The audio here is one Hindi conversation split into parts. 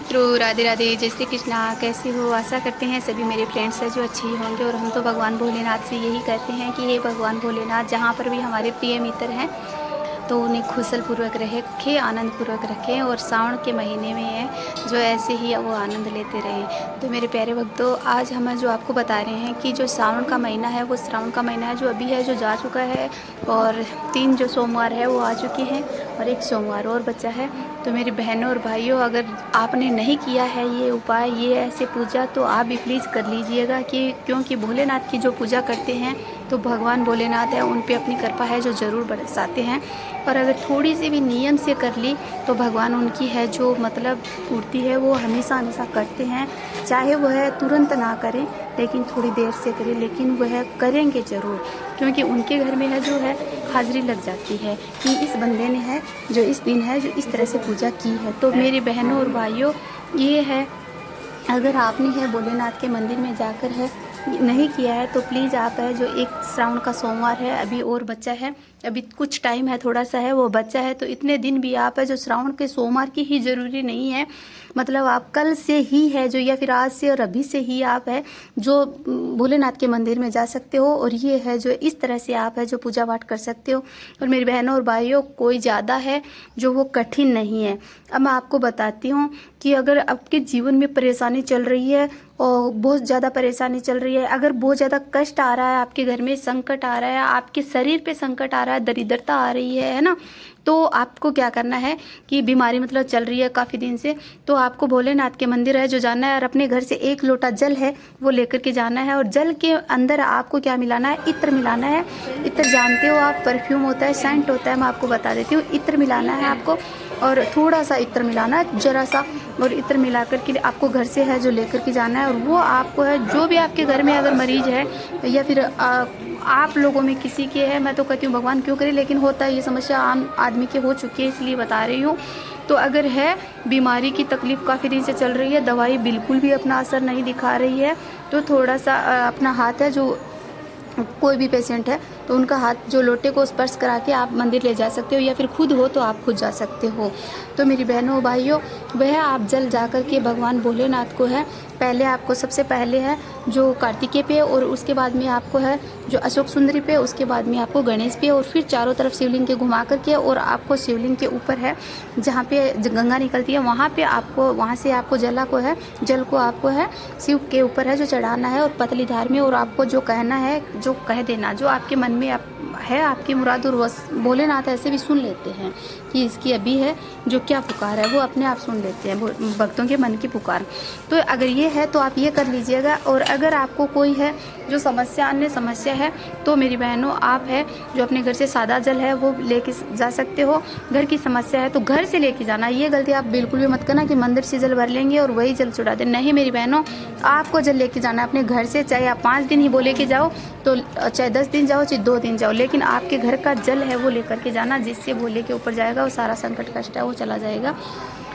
मित्रों, राधे राधे, जय श्री कृष्णा। कैसे हो? आशा करते हैं सभी मेरे फ्रेंड्स हैं जो अच्छे ही होंगे। और हम तो भगवान भोलेनाथ से यही कहते हैं कि हे भगवान भोलेनाथ, जहाँ पर भी हमारे प्रिय मित्र हैं तो उन्हें खुशलपूर्वक रखें, आनंदपूर्वक रखें। और सावन के महीने में है जो ऐसे ही वो आनंद लेते रहें। तो मेरे प्यारे भक्तों, आज हम जो आपको बता रहे हैं कि जो सावन का महीना है वो श्रावण का महीना है जो अभी है, जो जा चुका है। और 3 जो सोमवार है वो आ चुके हैं और 1 सोमवार और बचा है। तो मेरी बहनों और भाइयों, अगर आपने नहीं किया है ये उपाय, ये ऐसे पूजा, तो आप भी प्लीज़ कर लीजिएगा। कि क्योंकि भोलेनाथ की जो पूजा करते हैं तो भगवान भोलेनाथ है, उन पे अपनी कृपा है जो ज़रूर बरसाते हैं। और अगर थोड़ी सी भी नियम से कर ली तो भगवान उनकी है जो मतलब पूर्ति है वो हमेशा हमेशा करते हैं। चाहे वह तुरंत ना करें, लेकिन थोड़ी देर से करें, लेकिन वह करेंगे ज़रूर। क्योंकि उनके घर में है जो है हाजिरी लग जाती है कि इस बंदे ने है जो इस दिन है जो इस तरह से पूजा की है। तो मेरी बहनों और भाइयों, ये है, अगर आपने है भोलेनाथ के मंदिर में जाकर है नहीं किया है तो प्लीज़ आप है जो 1 श्रावण का सोमवार है, अभी और बच्चा है, अभी कुछ टाइम है, थोड़ा सा है वो बच्चा है। तो इतने दिन भी आप है जो श्रावण के सोमवार की ही ज़रूरी नहीं है, मतलब आप कल से ही है जो, या फिर आज से और अभी से ही आप है जो भोलेनाथ के मंदिर में जा सकते हो। और ये है जो इस तरह से आप है जो पूजा पाठ कर सकते हो। और मेरी बहनों और भाइयों, कोई ज़्यादा है जो वो कठिन नहीं है। अब मैं आपको बताती हूँ कि अगर आपके जीवन में परेशानी चल रही है और बहुत ज़्यादा परेशानी चल रही है, अगर बहुत ज़्यादा कष्ट आ रहा है, आपके घर में संकट आ रहा है, आपके शरीर पे संकट आ रहा है, दरिद्रता आ रही है ना, तो आपको क्या करना है कि बीमारी मतलब चल रही है काफ़ी दिन से, तो आपको भोलेनाथ के मंदिर है जो जाना है और अपने घर से 1 लोटा जल है वो लेकर के जाना है। और जल के अंदर आपको क्या मिलाना है? इत्र मिलाना है। इत्र जानते हो आप, परफ्यूम होता है, सेंट होता है, मैं आपको बता देती हूँ। इत्र मिलाना है आपको, और थोड़ा सा इत्र मिलाना है, जरा सा। और इत्र मिला कर के आपको घर से है जो लेकर के जाना है। और वो आपको है जो भी आपके घर में अगर मरीज है या फिर आप लोगों में किसी के है, मैं तो कहती हूँ भगवान क्यों करे, लेकिन होता है, ये समस्या आम आदमी के हो चुकी है इसलिए बता रही हूँ। तो अगर है बीमारी की तकलीफ काफ़ी दिन से चल रही है, दवाई बिल्कुल भी अपना असर नहीं दिखा रही है, तो थोड़ा सा अपना हाथ है जो, कोई भी पेशेंट है तो उनका हाथ जो लोटे को स्पर्श करा के आप मंदिर ले जा सकते हो, या फिर खुद हो तो आप खुद जा सकते हो। तो मेरी बहनों भाइयों, वह आप जल जा कर के भगवान भोलेनाथ को है, पहले आपको सबसे पहले है जो कार्तिकेय पे, और उसके बाद में आपको है जो अशोक सुंदरी पे, उसके बाद में आपको गणेश पे, और फिर चारों तरफ शिवलिंग के घुमा करके, और आपको शिवलिंग के ऊपर है जहाँ पे गंगा निकलती है वहाँ पे आपको, वहाँ से आपको जल को आपको है शिव के ऊपर है जो चढ़ाना है, और पतली धार में। और आपको जो कहना है, जो कह देना, जो आपके मन में है आपकी मुराद, और भोलेनाथ ऐसे भी सुन लेते हैं कि इसकी अभी है जो क्या पुकार है, वो अपने आप सुन लेते हैं भक्तों के मन की पुकार। तो अगर ये है तो आप ये कर लीजिएगा। और अगर आपको कोई है जो समस्या, अन्य समस्या है, तो मेरी बहनों आप है जो अपने घर से सादा जल है वो लेके जा सकते हो। घर की समस्या है तो घर से लेके जाना, ये गलती आप बिल्कुल भी मत करना कि मंदिर से जल भर लेंगे और वही जल चढ़ा दे। नहीं मेरी बहनों, आपको जल लेके जाना है अपने घर से, चाहे आप 5 दिन ही बोले के जाओ, तो चाहे 10 दिन जाओ, चाहे 2 दिन जाओ, लेकिन आपके घर का जल है वो लेकर के जाना, जिससे भोले के ऊपर जाएगा और सारा संकट कष्ट है वो चला जाएगा,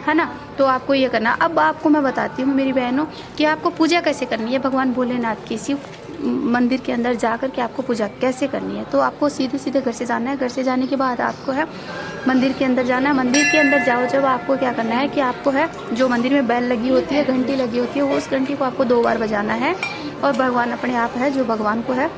है ना। तो आपको ये करना। अब आपको मैं बताती हूँ मेरी बहनों कि आपको पूजा कैसे करनी है भगवान भोलेनाथ की, शिव मंदिर के अंदर जाकर के आपको पूजा कैसे करनी है। तो आपको सीधे सीधे घर से जाना है। घर से जाने के बाद आपको है मंदिर के अंदर जाना है। मंदिर के अंदर जाओ जब, आपको क्या करना है कि आपको है जो मंदिर में बेल लगी होती है, घंटी लगी होती है, वो उस घंटी को आपको 2 बार बजाना है, और भगवान अपने आप है जो भगवान को है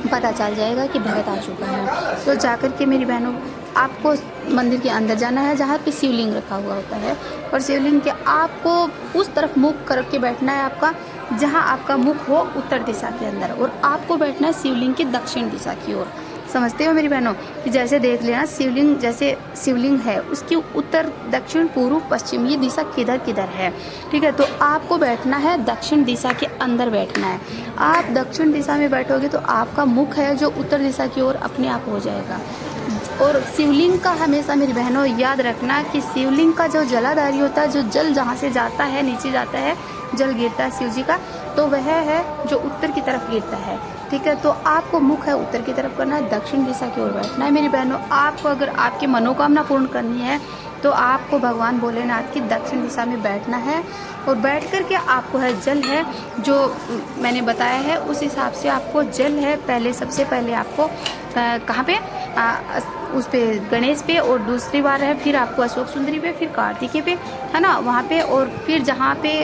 पता चल जाएगा कि भगत आ चुका है। तो जाकर के मेरी बहनों, आपको मंदिर के अंदर जाना है जहाँ पे शिवलिंग रखा हुआ होता है, और शिवलिंग के आपको उस तरफ मुख करके बैठना है आपका, जहाँ आपका मुख हो उत्तर दिशा के अंदर, और आपको बैठना है शिवलिंग की दक्षिण दिशा की ओर। समझते हो मेरी बहनों कि जैसे देख लेना शिवलिंग, जैसे शिवलिंग है उसकी उत्तर, दक्षिण, पूर्व, पश्चिम, ये दिशा किधर किधर है, ठीक है। तो आपको बैठना है दक्षिण दिशा के अंदर बैठना है। आप दक्षिण दिशा में बैठोगे तो आपका मुख है जो उत्तर दिशा की ओर अपने आप हो जाएगा। और शिवलिंग का हमेशा मेरी बहनों याद रखना कि शिवलिंग का जो जलाधारी होता है, जो जल जहाँ से जाता है नीचे जाता है, जल गिरता है शिव जी का, तो वह है जो उत्तर की तरफ गिरता है, ठीक है। तो आपको मुख है उत्तर की तरफ करना है, दक्षिण दिशा की ओर बैठना है। मेरी बहनों, आपको अगर आपकी मनोकामना पूर्ण करनी है तो आपको भगवान भोलेनाथ की दक्षिण दिशा में बैठना है, और बैठ कर के आपको है जल है जो मैंने बताया है उस हिसाब से आपको जल है, पहले सबसे पहले आपको कहाँ पे उस पे गणेश पे, और दूसरी बार है फिर आपको अशोक सुंदरी पे, फिर कार्तिकेय पे, है ना, वहाँ पे। और फिर जहाँ पे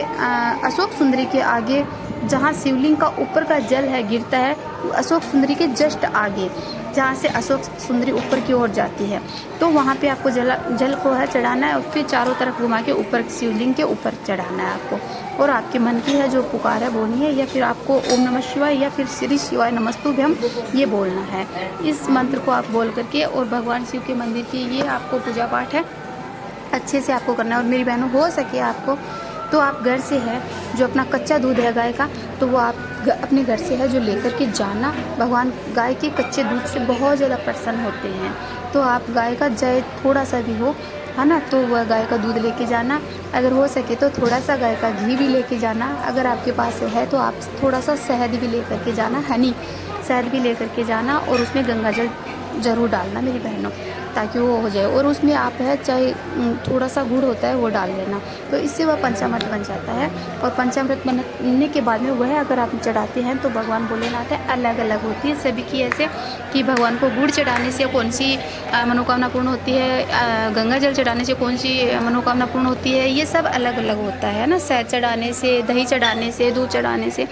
अशोक सुंदरी के आगे जहाँ शिवलिंग का ऊपर का जल है गिरता है, अशोक सुंदरी के जस्ट आगे जहाँ से अशोक सुंदरी ऊपर की ओर जाती है, तो वहाँ पे आपको जल को है चढ़ाना है, और फिर चारों तरफ घुमा के ऊपर शिवलिंग के ऊपर चढ़ाना है आपको। और आपके मन की है जो पुकार है बोलनी है, या फिर आपको ओम नमः शिवाय या फिर श्री शिवाय नमस्तुभ्यम ये बोलना है। इस मंत्र को आप बोल करके, और भगवान शिव के मंदिर की ये आपको पूजा पाठ है अच्छे से आपको करना है। और मेरी बहनों, हो सके आपको तो आप घर से है जो अपना कच्चा दूध है गाय का, तो वो आप अपने घर से है जो लेकर के जाना। भगवान गाय के कच्चे दूध से बहुत ज़्यादा प्रसन्न होते हैं, तो आप गाय का चाहे थोड़ा सा भी हो, है ना, तो वह गाय का दूध लेके जाना। अगर हो सके तो थोड़ा सा गाय का घी भी लेके जाना। अगर आपके पास है तो आप थोड़ा सा शहद भी ले करके जाना, हनी शहद भी ले करके जाना, और उसमें गंगा जल ज़रूर डालना मेरी बहनों, ताकि वो हो जाए। और उसमें आप है चाहे थोड़ा सा गुड़ होता है वो डाल लेना, तो इससे वह पंचामृत बन जाता है। और पंचामृत बनने के बाद में वह अगर आप चढ़ाते हैं तो भगवान भोलेनाथ है अलग अलग होती है सभी की। ऐसे कि भगवान को गुड़ चढ़ाने से कौन सी मनोकामना पूर्ण होती है, गंगा जल चढ़ाने से कौन सी मनोकामना पूर्ण होती है, ये सब अलग अलग होता है ना। शहद चढ़ाने से, दही चढ़ाने से, दूध चढ़ाने से,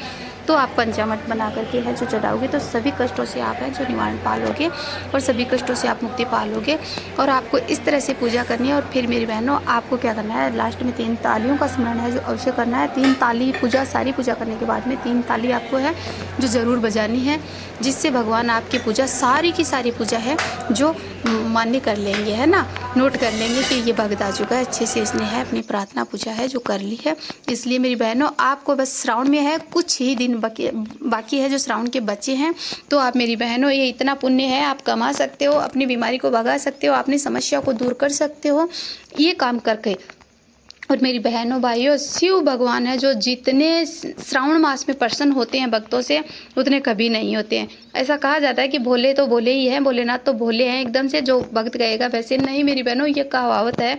तो आप पंचामृत बना करके है जो चढ़ाओगे तो सभी कष्टों से आप है जो निवारण पालोगे, और सभी कष्टों से आप मुक्ति पालोगे। और आपको इस तरह से पूजा करनी है। और फिर मेरी बहनों, आपको क्या करना है, लास्ट में 3 तालियों का स्मरण है जो अवश्य करना है। 3 ताली पूजा, सारी पूजा करने के बाद में 3 ताली आपको है जो ज़रूर बजानी है, जिससे भगवान आपकी पूजा सारी की सारी पूजा है जो मान्य कर लेंगे, है ना, नोट कर लेंगे कि ये भक्त आ चुका है, अच्छे से इसने है अपनी प्रार्थना पूजा है जो कर ली है। इसलिए मेरी बहनों, आपको बस श्रावण में है कुछ ही दिन बाकी है जो श्रावण के बच्चे हैं, तो आप मेरी बहनों ये इतना पुण्य है, आप कमा सकते हो, अपनी बीमारी को भगा सकते हो, अपनी समस्या को दूर कर सकते हो ये काम करके। और मेरी बहनों भाइयों, शिव भगवान है जो जितने श्रावण मास में प्रसन्न होते हैं भक्तों से, उतने कभी नहीं होते हैं। ऐसा कहा जाता है कि भोले तो भोले ही हैं, भोलेनाथ तो भोले हैं एकदम से, जो भक्त गएगा वैसे नहीं मेरी बहनों। ये कहावत है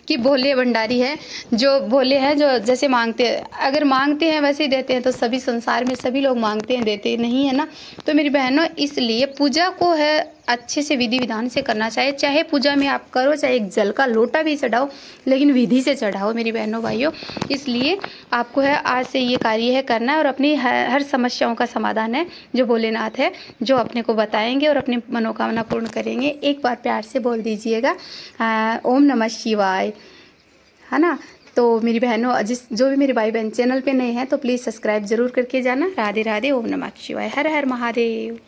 कि भोले भंडारी है, जो भोले हैं जो जैसे मांगते हैं, अगर मांगते हैं वैसे ही देते हैं, तो सभी संसार में सभी लोग मांगते हैं, देते नहीं है ना। तो मेरी बहनों, इसलिए पूजा को है अच्छे से विधि विधान से करना चाहिए। चाहे पूजा में आप करो, चाहे एक जल का लोटा भी चढ़ाओ, लेकिन विधि से चढ़ाओ मेरी बहनों भाइयों। इसलिए आपको है आज से ये कार्य है करना है, और अपनी हर समस्याओं का समाधान है जो भोलेनाथ है जो अपने को बताएंगे और अपनी मनोकामना पूर्ण करेंगे। एक बार प्यार से बोल दीजिएगा ओम नमः शिवाय, है ना। तो मेरी बहनों, जो भी मेरे भाई बहन चैनल पे नए हैं तो प्लीज़ सब्सक्राइब जरूर करके जाना। राधे राधे, ओम नमः शिवाय, हर हर महादेव।